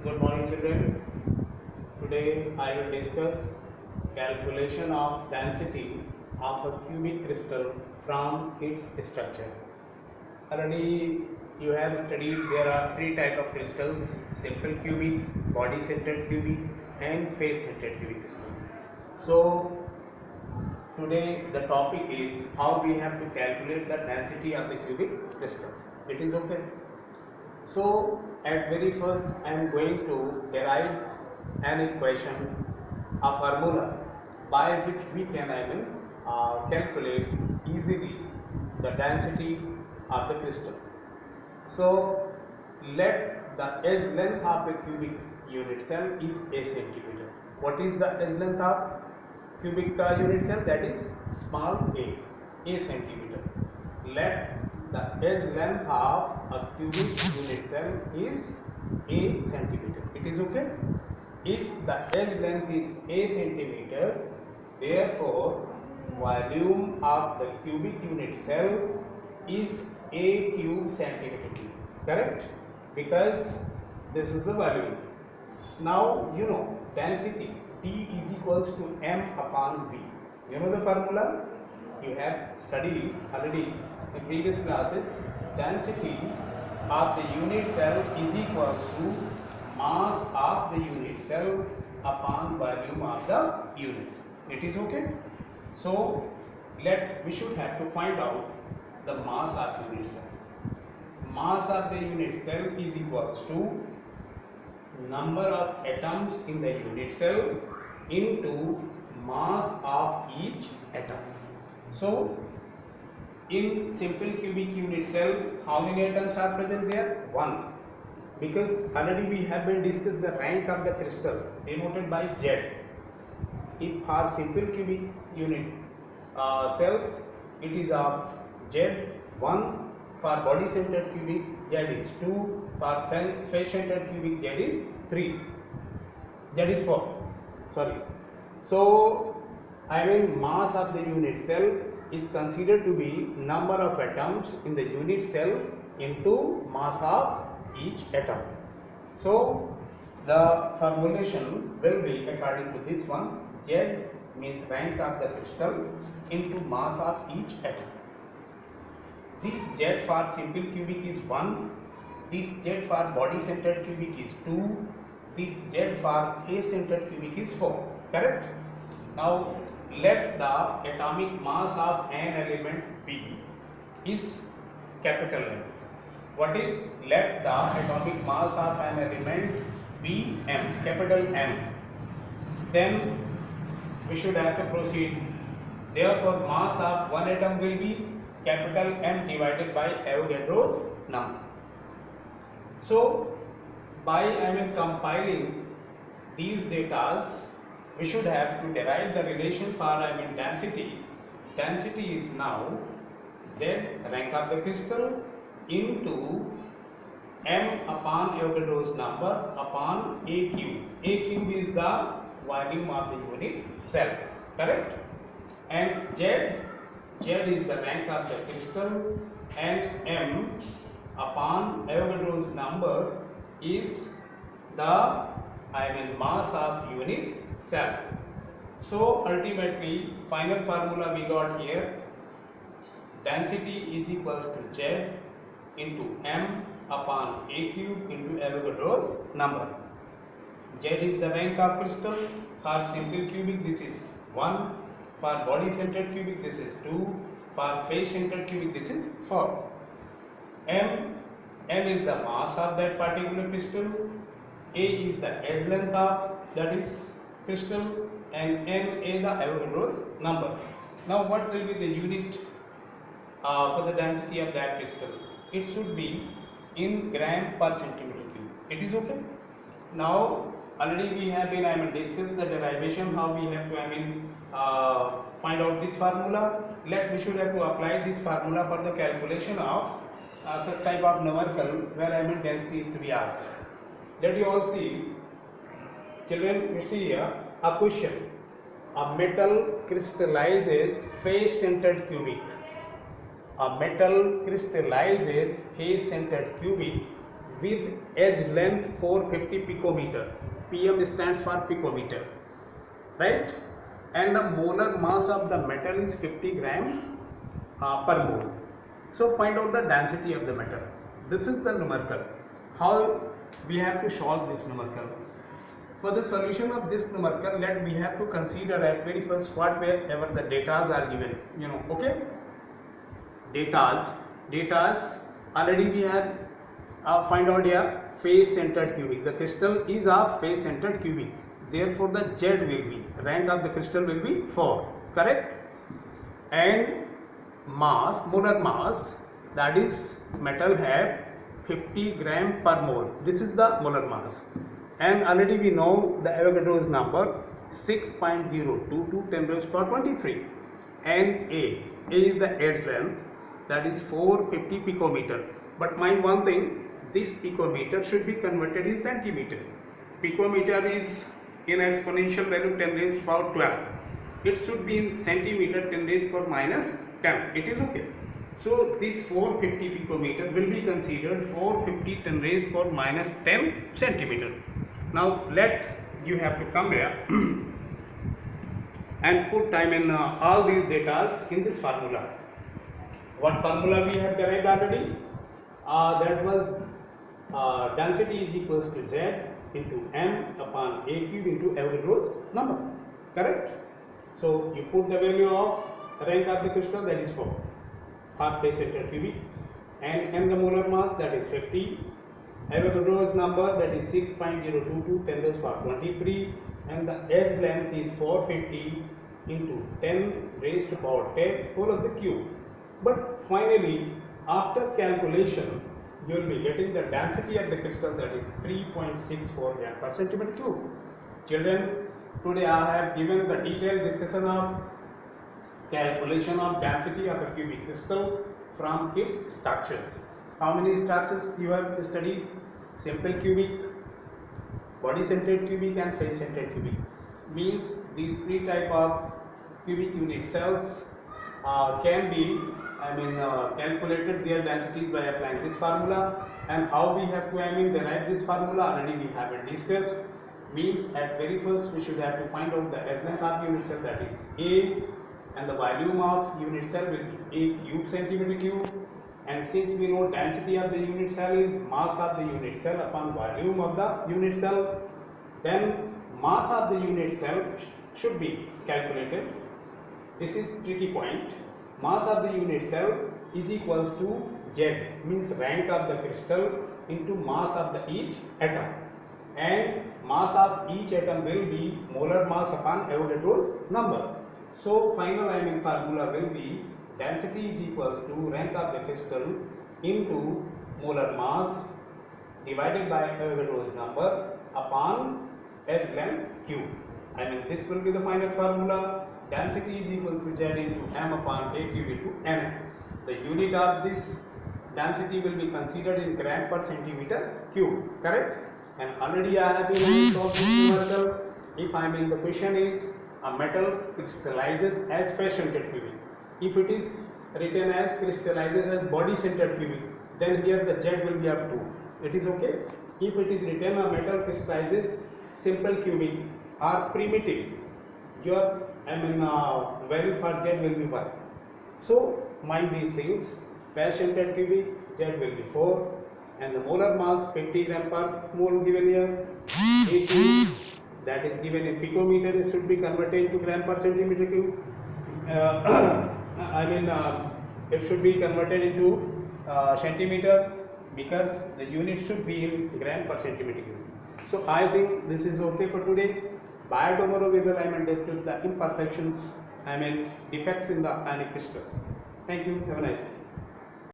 Good morning, children. Today I will discuss calculation of density of a cubic crystal from its structure. Already you have studied there are three types of crystals: simple cubic, body centered cubic, and face centered cubic crystals. So today the topic is how we have to calculate the density of the cubic crystals. It is okay. So at very first I am going to derive an equation, a formula by which we can calculate easily the density of the crystal. So let the edge length of a cubic unit cell is a centimeter. What is the edge length of cubic unit cell? That is small a centimeter. Let the edge length of a cubic unit cell is a centimeter. It is okay. If the edge length is a centimeter, therefore volume of the cubic unit cell is a cube centimeter cube. Correct? Because this is the volume. Now you know density T is equals to m upon V. You know the formula? You have studied already in previous classes. Density of the unit cell is equals to mass of the unit cell upon volume of the units. It is okay. So we should have to find out the mass of unit cell. Mass of the unit cell is equals to number of atoms in the unit cell into mass of each atom. So in simple cubic unit cell, how many atoms are present there? 1. Because already we have been discussed the rank of the crystal denoted by Z. If for simple cubic unit cells, it is of Z1. For body centered cubic, Z is 2. For face centered cubic, Z is 3. Z is 4. Sorry. So mass of the unit cell is considered to be number of atoms in the unit cell into mass of each atom. So the formulation will be according to this one. Z means rank of the crystal into mass of each atom. This Z for simple cubic is 1. This Z for body centered cubic is 2. This Z for face centered cubic is 4. Correct? Now let the atomic mass of an element B is capital M. What is? Let the atomic mass of an element be M, capital M. Then we should have to proceed. Therefore mass of one atom will be capital M divided by Avogadro's number. So by compiling these data, we should have to derive the relation for density. Density is now Z, rank of the crystal, into M upon Avogadro's number upon A cube. A cube is the volume of the unit cell. Correct? And Z is the rank of the crystal, and M upon Avogadro's number is the mass of unit cell. So ultimately final formula we got here: density is equals to Z into M upon A cube into Avogadro's number. Z is the rank of crystal. For simple cubic this is 1. For body centered cubic this is 2. For face centered cubic this is 4. M is the mass of that particular crystal. A is the edge length of that is crystal, and N is the Avogadro's number. Now what will be the unit for the density of that crystal? It should be in gram per centimeter cube. It is okay. Now already we have been discussed the derivation, how we have to find out this formula. We should have to apply this formula for the calculation of such type of numerical where density is to be asked. Let you all see, children, you see here a question. A metal crystallizes face centered cubic. A metal crystallizes face centered cubic with edge length 450 picometer. PM stands for picometer, right? And the molar mass of the metal is 50 gram per mole. So find out the density of the metal. This is the numerical. How we have to solve this numerical? For the solution of this numerical, we have to consider at very first whatever the datas are given. Okay? Datas. Already we have find out here face centered cubic. The crystal is a face centered cubic. Therefore, the Z will be rank of the crystal will be 4. Correct? And mass, molar mass, that is metal have 50 gram per mole. This is the molar mass. And already we know the Avogadro's number 6.02 to 10 raised to power 23. And A is the edge length, that is 450 picometer. But mind one thing, this picometer should be converted in centimeter. Picometer is in exponential value 10 raised to power 12. It should be in centimeter 10 raised to power minus 10. It is okay. So this 450 picometer will be considered 450 10 raised to power minus 10 centimeter. Now you have to come here and put time in all these data in this formula. What formula we have derived already? That was density is equals to Z into M upon A cube into Avogadro's number. Correct? So you put the value of rank of the crystal, that is 4. Half face center cubic, and the molar mass, that is 50. Avogadro's number, that is 6.022 10 raised to power 23, and the edge length is 450 into 10 raised to power 10 whole of the cube. But finally, after calculation, you will be getting the density of the crystal, that is 3.64 gram per centimeter cube. Children, today I have given the detailed discussion of calculation of density of a cubic crystal from its structures. How many structures you have studied? Simple cubic, body centered cubic, and face centered cubic. Means these 3 type of cubic unit cells can be calculated their densities by applying this formula. And how we have to derive this formula already we have discussed. Means at very first we should have to find out the edge length of unit cell, that is A, and the volume of unit cell will be A cube centimeter cube. And since we know density of the unit cell is mass of the unit cell upon volume of the unit cell, then mass of the unit cell should be calculated. This is tricky point. Mass of the unit cell is equals to Z, means rank of the crystal, into mass of the each atom. And mass of each atom will be molar mass upon Avogadro's number. So final formula will be density is equals to rank of the crystal into molar mass divided by Avogadro's number upon edge length cube. This will be the final formula. Density is equal to Z into M upon A cube into N. The unit of this density will be considered in gram per centimeter cube. Correct? And already I have been solved this numerical. If the question is a metal crystallizes as face centered cubic. If it is written as crystallizes as body centered cubic, then here the Z will be up 2. It is okay. If it is written a metal crystallizes simple cubic or primitive, your value for Z will be 1. So mind these things. Face centered cubic, Z will be 4, and the molar mass 50 gram per mole given here. AC, that is given in picometer, it should be converted into gram per centimeter cube. It should be converted into centimeter, because the unit should be in gram per centimeter cube. So I think this is okay for today. By tomorrow we will discuss the imperfections, defects in the ionic crystals. Thank you. Have a nice day.